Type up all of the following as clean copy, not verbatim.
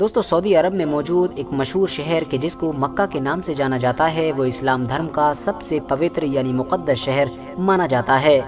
دوستو سعودی عرب میں موجود ایک مشہور شہر کے جس کو مکہ کے نام سے جانا جاتا ہے، وہ اسلام دھرم کا سب سے پوتر یعنی مقدس شہر مانا جاتا ہے۔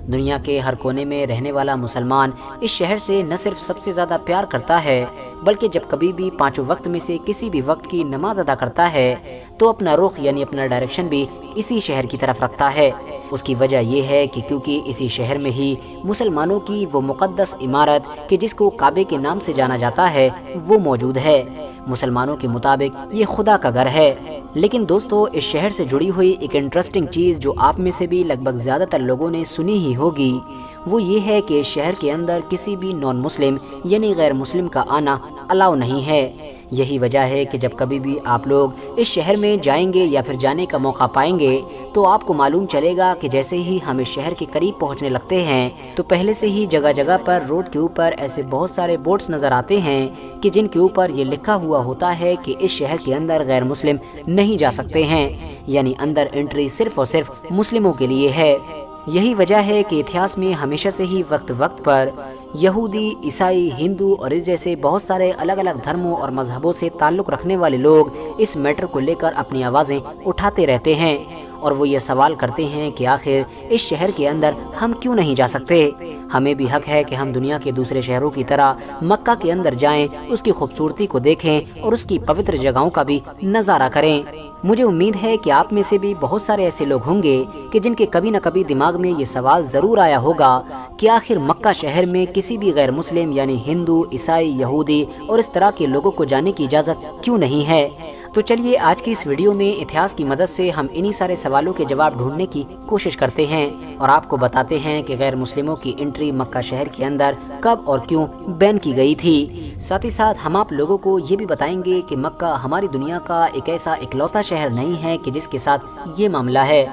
دنیا کے ہر کونے میں رہنے والا مسلمان اس شہر سے نہ صرف سب سے زیادہ پیار کرتا ہے، بلکہ جب کبھی بھی پانچوں وقت میں سے کسی بھی وقت کی نماز ادا کرتا ہے تو اپنا رخ یعنی اپنا ڈائریکشن بھی اسی شہر کی طرف رکھتا ہے۔ اس کی وجہ یہ ہے کہ کیونکہ اسی شہر میں ہی مسلمانوں کی وہ مقدس عمارت کہ جس کو کعبے کے نام سے جانا جاتا ہے وہ موجود ہے۔ مسلمانوں کے مطابق یہ خدا کا گھر ہے۔ لیکن دوستو اس شہر سے جڑی ہوئی ایک انٹرسٹنگ چیز جو آپ میں سے بھی لگ بھگ زیادہ تر لوگوں نے سنی ہی ہوگی، وہ یہ ہے کہ اس شہر کے اندر کسی بھی نان مسلم یعنی غیر مسلم کا آنا الاؤ نہیں ہے۔ یہی وجہ ہے کہ جب کبھی بھی آپ لوگ اس شہر میں جائیں گے یا پھر جانے کا موقع پائیں گے تو آپ کو معلوم چلے گا کہ جیسے ہی ہم اس شہر کے قریب پہنچنے لگتے ہیں تو پہلے سے ہی جگہ جگہ پر روڈ کے اوپر ایسے بہت سارے بورڈز نظر آتے ہیں کہ جن کے اوپر یہ لکھا ہوا ہوتا ہے کہ اس شہر کے اندر غیر مسلم نہیں جا سکتے ہیں، یعنی اندر انٹری صرف اور صرف مسلموں کے لیے ہے۔ یہی وجہ ہے کہ اتہاس میں ہمیشہ سے ہی وقت وقت پر یہودی، عیسائی، ہندو اور اس جیسے بہت سارے الگ الگ دھرموں اور مذہبوں سے تعلق رکھنے والے لوگ اس میٹر کو لے کر اپنی آوازیں اٹھاتے رہتے ہیں، اور وہ یہ سوال کرتے ہیں کہ آخر اس شہر کے اندر ہم کیوں نہیں جا سکتے؟ ہمیں بھی حق ہے کہ ہم دنیا کے دوسرے شہروں کی طرح مکہ کے اندر جائیں، اس کی خوبصورتی کو دیکھیں اور اس کی پوتر جگہوں کا بھی نظارہ کریں۔ مجھے امید ہے کہ آپ میں سے بھی بہت سارے ایسے لوگ ہوں گے کہ جن کے کبھی نہ کبھی دماغ میں یہ سوال ضرور آیا ہوگا کہ آخر مکہ شہر میں کسی بھی غیر مسلم یعنی ہندو، عیسائی، یہودی اور اس طرح کے لوگوں کو جانے کی اجازت کیوں نہیں ہے؟ تو چلیے آج کی اس ویڈیو میں اتہاس کی مدد سے ہم انہی سارے سوالوں کے جواب ڈھونڈنے کی کوشش کرتے ہیں اور آپ کو بتاتے ہیں کہ غیر مسلموں کی انٹری مکہ شہر کے اندر کب اور کیوں بین کی گئی تھی۔ ساتھ ہی ساتھ ہم آپ لوگوں کو یہ بھی بتائیں گے کہ مکہ ہماری دنیا کا ایک ایسا اکلوتا شہر نہیں ہے کہ جس کے ساتھ یہ معاملہ ہے،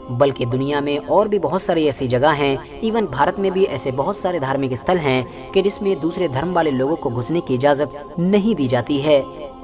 بلکہ دنیا میں اور بھی بہت ساری ایسی جگہ ہیں، ایون بھارت میں بھی ایسے بہت سارے دھارمک استھل ہیں کہ جس میں دوسرے دھرم والے لوگوں کو گھسنے کی اجازت نہیں دی جاتی ہے۔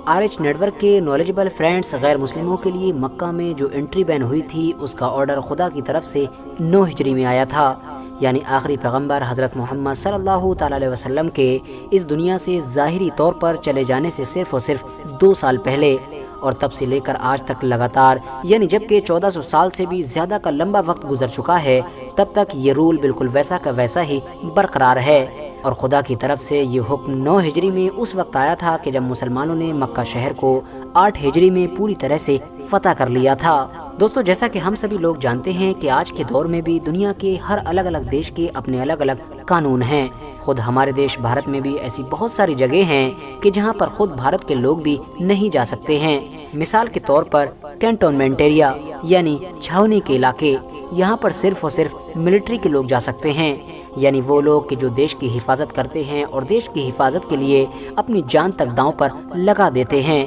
RH نیٹ ورک کے نالجبل فرینڈز، غیر مسلموں کے لیے مکہ میں جو انٹری بین ہوئی تھی اس کا آرڈر خدا کی طرف سے 9 ہجری میں آیا تھا، یعنی آخری پیغمبر حضرت محمد صلی اللہ تعالی علیہ وسلم کے اس دنیا سے ظاہری طور پر چلے جانے سے صرف اور صرف 2 سال پہلے، اور تب سے لے کر آج تک لگاتار یعنی جبکہ 1400 سال سے بھی زیادہ کا لمبا وقت گزر چکا ہے، تب تک یہ رول بالکل ویسا کا ویسا ہی برقرار ہے۔ اور خدا کی طرف سے یہ حکم 9 ہجری میں اس وقت آیا تھا کہ جب مسلمانوں نے مکہ شہر کو 8 ہجری میں پوری طرح سے فتح کر لیا تھا۔ دوستو جیسا کہ ہم سبھی لوگ جانتے ہیں کہ آج کے دور میں بھی دنیا کے ہر الگ الگ دیش کے اپنے الگ الگ قانون ہیں۔ خود ہمارے دیش بھارت میں بھی ایسی بہت ساری جگہیں ہیں کہ جہاں پر خود بھارت کے لوگ بھی نہیں جا سکتے ہیں۔ مثال کے طور پر کینٹونمنٹ ایریا یعنی چھاؤنی کے علاقے، یہاں پر صرف اور صرف ملٹری کے لوگ جا سکتے ہیں، یعنی وہ لوگ کہ جو دیش کی حفاظت کرتے ہیں اور دیش کی حفاظت کے لیے اپنی جان تک داؤں پر لگا دیتے ہیں،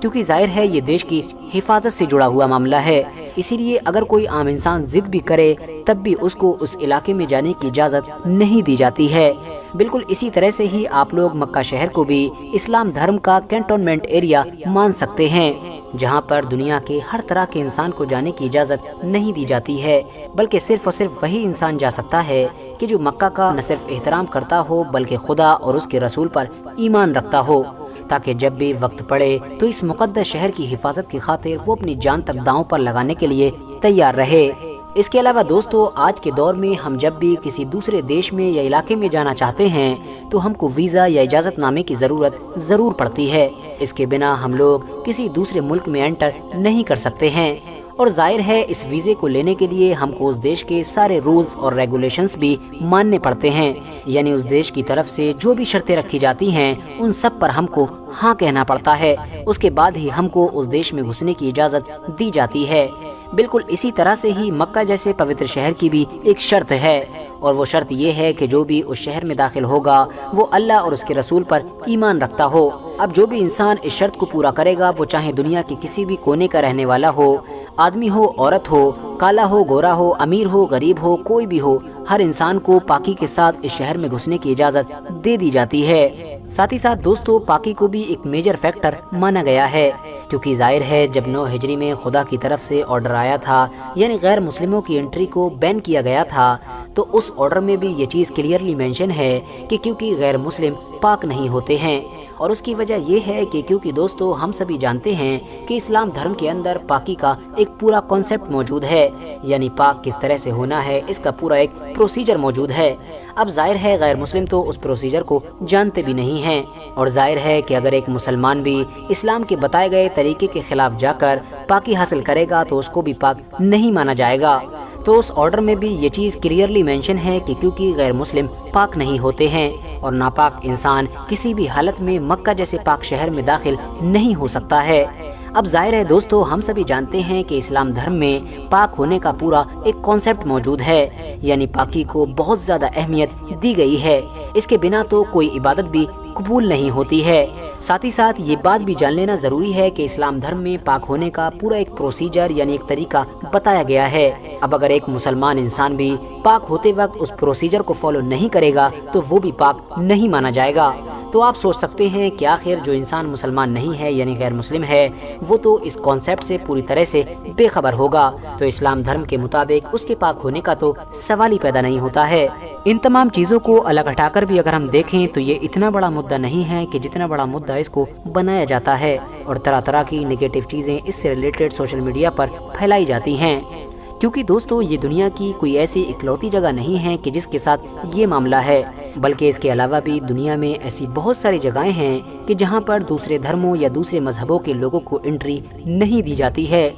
کیونکہ ظاہر ہے یہ دیش کی حفاظت سے جڑا ہوا معاملہ ہے۔ اسی لیے اگر کوئی عام انسان ضد بھی کرے تب بھی اس کو اس علاقے میں جانے کی اجازت نہیں دی جاتی ہے۔ بالکل اسی طرح سے ہی آپ لوگ مکہ شہر کو بھی اسلام دھرم کا کینٹونمنٹ ایریا مان سکتے ہیں، جہاں پر دنیا کے ہر طرح کے انسان کو جانے کی اجازت نہیں دی جاتی ہے، بلکہ صرف اور صرف وہی انسان جا سکتا ہے کہ جو مکہ کا نہ صرف احترام کرتا ہو بلکہ خدا اور اس کے رسول پر ایمان رکھتا ہو، تاکہ جب بھی وقت پڑے تو اس مقدس شہر کی حفاظت کی خاطر وہ اپنی جان تک داؤں پر لگانے کے لیے تیار رہے۔ اس کے علاوہ دوستو آج کے دور میں ہم جب بھی کسی دوسرے دیش میں یا علاقے میں جانا چاہتے ہیں تو ہم کو ویزا یا اجازت نامے کی ضرورت ضرور پڑتی ہے۔ اس کے بنا ہم لوگ کسی دوسرے ملک میں انٹر نہیں کر سکتے ہیں، اور ظاہر ہے اس ویزے کو لینے کے لیے ہم کو اس دیش کے سارے رولز اور ریگولیشنز بھی ماننے پڑتے ہیں، یعنی اس دیش کی طرف سے جو بھی شرطیں رکھی جاتی ہیں ان سب پر ہم کو ہاں کہنا پڑتا ہے، اس کے بعد ہی ہم کو اس دیش میں گھسنے کی اجازت دی جاتی ہے۔ بالکل اسی طرح سے ہی مکہ جیسے پوتر شہر کی بھی ایک شرط ہے، اور وہ شرط یہ ہے کہ جو بھی اس شہر میں داخل ہوگا وہ اللہ اور اس کے رسول پر ایمان رکھتا ہو۔ اب جو بھی انسان اس شرط کو پورا کرے گا، وہ چاہے دنیا کے کسی بھی کونے کا رہنے والا ہو، آدمی ہو، عورت ہو، کالا ہو، گورا ہو، امیر ہو، غریب ہو، کوئی بھی ہو، ہر انسان کو پاکی کے ساتھ اس شہر میں گھسنے کی اجازت دے دی جاتی ہے۔ ساتھ ہی ساتھ دوستو پاکی کو بھی ایک میجر فیکٹر مانا گیا ہے، کیونکہ ظاہر ہے جب 9 ہجری میں خدا کی طرف سے آرڈر آیا تھا یعنی غیر مسلموں کی انٹری کو بین کیا گیا تھا، تو اس آرڈر میں بھی یہ چیز کلیئرلی مینشن ہے کہ کیونکہ غیر مسلم پاک نہیں ہوتے ہیں، اور اس کی وجہ یہ ہے کہ کیونکہ دوستو ہم سبھی جانتے ہیں کہ اسلام دھرم کے اندر پاکی کا ایک پورا کانسیپٹ موجود ہے، یعنی پاک کس طرح سے ہونا ہے اس کا پورا ایک پروسیجر موجود ہے۔ اب ظاہر ہے غیر مسلم تو اس پروسیجر کو جانتے بھی نہیں ہیں، اور ظاہر ہے کہ اگر ایک مسلمان بھی اسلام کے بتائے گئے طریقے کے خلاف جا کر پاکی حاصل کرے گا تو اس کو بھی پاک نہیں مانا جائے گا۔ تو اس آرڈر میں بھی یہ چیز کلیئرلی مینشن ہے کہ کیونکہ غیر مسلم پاک نہیں ہوتے ہیں اور ناپاک انسان کسی بھی حالت میں مکہ جیسے پاک شہر میں داخل نہیں ہو سکتا ہے۔ اب ظاہر ہے دوستو ہم سبھی جانتے ہیں کہ اسلام دھرم میں پاک ہونے کا پورا ایک کانسیپٹ موجود ہے، یعنی پاکی کو بہت زیادہ اہمیت دی گئی ہے، اس کے بنا تو کوئی عبادت بھی قبول نہیں ہوتی ہے۔ ساتھ ہی ساتھ یہ بات بھی جان لینا ضروری ہے کہ اسلام دھرم میں پاک ہونے کا پورا ایک پروسیجر یعنی ایک طریقہ بتایا گیا ہے۔ اب اگر ایک مسلمان انسان بھی پاک ہوتے وقت اس پروسیجر کو فالو نہیں کرے گا تو وہ بھی پاک نہیں مانا جائے گا۔ تو آپ سوچ سکتے ہیں کہ آخر جو انسان مسلمان نہیں ہے یعنی غیر مسلم ہے وہ تو اس کانسیپٹ سے پوری طرح سے بے خبر ہوگا، تو اسلام دھرم کے مطابق اس کے پاک ہونے کا تو سوال ہی پیدا نہیں ہوتا ہے۔ ان تمام چیزوں کو الگ ہٹا کر بھی اگر ہم دیکھیں تو یہ اتنا بڑا مدعا نہیں ہے کہ جتنا بڑا مدعا اس کو بنایا جاتا ہے، اور طرح طرح کی نگیٹو چیزیں اس سے ریلیٹڈ سوشل میڈیا پر پھیلائی جاتی ہیں، کیونکہ دوستو یہ دنیا کی کوئی ایسی اکلوتی جگہ نہیں ہے کہ جس کے ساتھ یہ معاملہ ہے، بلکہ اس کے علاوہ بھی دنیا میں ایسی بہت ساری جگہیں ہیں کہ جہاں پر دوسرے دھرموں یا دوسرے مذہبوں کے لوگوں کو انٹری نہیں دی جاتی ہے۔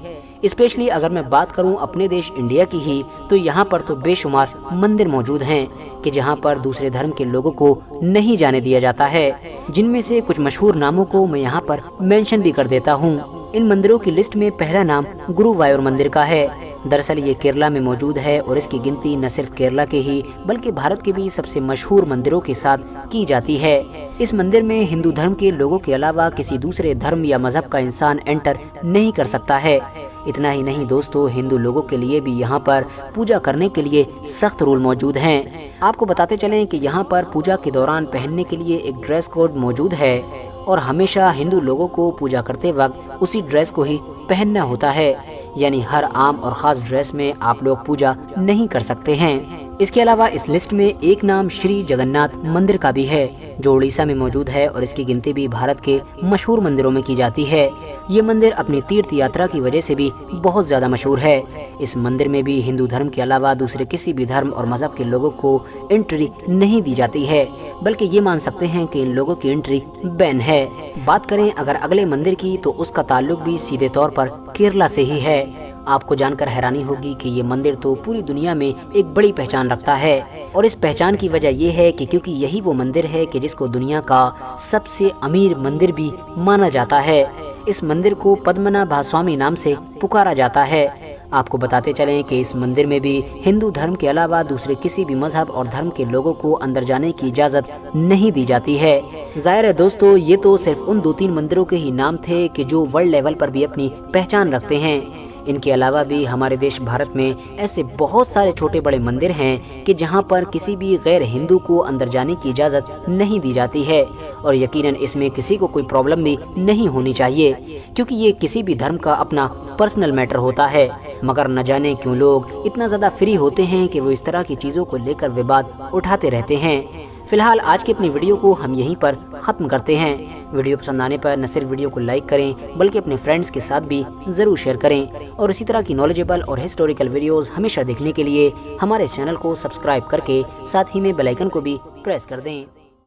اسپیشلی اگر میں بات کروں اپنے دیش انڈیا کی ہی تو یہاں پر تو بے شمار مندر موجود ہیں کہ جہاں پر دوسرے دھرم کے لوگوں کو نہیں جانے دیا جاتا ہے، جن میں سے کچھ مشہور ناموں کو میں یہاں پر مینشن بھی کر دیتا ہوں۔ ان مندروں کی لسٹ میں پہلا نام گرو وایور مندر کا ہے۔ دراصل یہ کیرلا میں موجود ہے اور اس کی گنتی نہ صرف کیرلا کے ہی بلکہ بھارت کے بھی سب سے مشہور مندروں کے ساتھ کی جاتی ہے۔ اس مندر میں ہندو دھرم کے لوگوں کے علاوہ کسی دوسرے دھرم یا مذہب کا انسان انٹر نہیں کر سکتا ہے۔ اتنا ہی نہیں دوستو، ہندو لوگوں کے لیے بھی یہاں پر پوجا کرنے کے لیے سخت رول موجود ہیں۔ آپ کو بتاتے چلیں کہ یہاں پر پوجا کے دوران پہننے کے لیے ایک ڈریس کوڈ موجود ہے، اور ہمیشہ ہندو لوگوں کو پوجا کرتے وقت اسی ڈریس کو ہی پہننا ہوتا ہے، یعنی ہر عام اور خاص ڈریس میں آپ لوگ پوجا نہیں کر سکتے ہیں۔ اس کے علاوہ اس لسٹ میں ایک نام شری جگناتھ مندر کا بھی ہے جو اڑیسہ میں موجود ہے، اور اس کی گنتی بھی بھارت کے مشہور مندروں میں کی جاتی ہے۔ یہ مندر اپنی تیرتھ یاترا کی وجہ سے بھی بہت زیادہ مشہور ہے۔ اس مندر میں بھی ہندو دھرم کے علاوہ دوسرے کسی بھی دھرم اور مذہب کے لوگوں کو انٹری نہیں دی جاتی ہے، بلکہ یہ مان سکتے ہیں کہ ان لوگوں کی انٹری بین ہے۔ بات کریں اگر اگلے مندر کی تو اس کا تعلق بھی سیدھے طور پر کیرلا سے ہی ہے۔ آپ کو جان کر حیرانی ہوگی کہ یہ مندر تو پوری دنیا میں ایک بڑی پہچان رکھتا ہے، اور اس پہچان کی وجہ یہ ہے کہ کیونکہ یہی وہ مندر ہے کہ جس کو دنیا کا سب سے امیر مندر بھی مانا جاتا ہے۔ اس مندر کو پدمنابھا سوامی نام سے پکارا جاتا ہے۔ آپ کو بتاتے چلیں کہ اس مندر میں بھی ہندو دھرم کے علاوہ دوسرے کسی بھی مذہب اور دھرم کے لوگوں کو اندر جانے کی اجازت نہیں دی جاتی ہے۔ ظاہر ہے دوستو یہ تو صرف ان 2-3 مندروں کے ہی نام تھے کہ جو ورلڈ لیول پر بھی اپنی پہچان رکھتے ہیں۔ ان کے علاوہ بھی ہمارے دیش بھارت میں ایسے بہت سارے چھوٹے بڑے مندر ہیں کہ جہاں پر کسی بھی غیر ہندو کو اندر جانے کی اجازت نہیں دی جاتی ہے، اور یقیناً اس میں کسی کو کوئی پرابلم بھی نہیں ہونی چاہیے، کیونکہ یہ کسی بھی دھرم کا اپنا پرسنل میٹر ہوتا ہے، مگر نہ جانے کیوں لوگ اتنا زیادہ فری ہوتے ہیں کہ وہ اس طرح کی چیزوں کو لے کر وواد اٹھاتے رہتے ہیں۔ فی الحال آج کی اپنی ویڈیو کو ہم یہیں پر ختم کرتے ہیں۔ ویڈیو پسند آنے پر نہ صرف ویڈیو کو لائک کریں بلکہ اپنے فرینڈز کے ساتھ بھی ضرور شیئر کریں، اور اسی طرح کی نالجیبل اور ہسٹوریکل ویڈیوز ہمیشہ دیکھنے کے لیے ہمارے چینل کو سبسکرائب کر کے ساتھ ہی میں بیل آئیکن کو بھی پریس کر دیں۔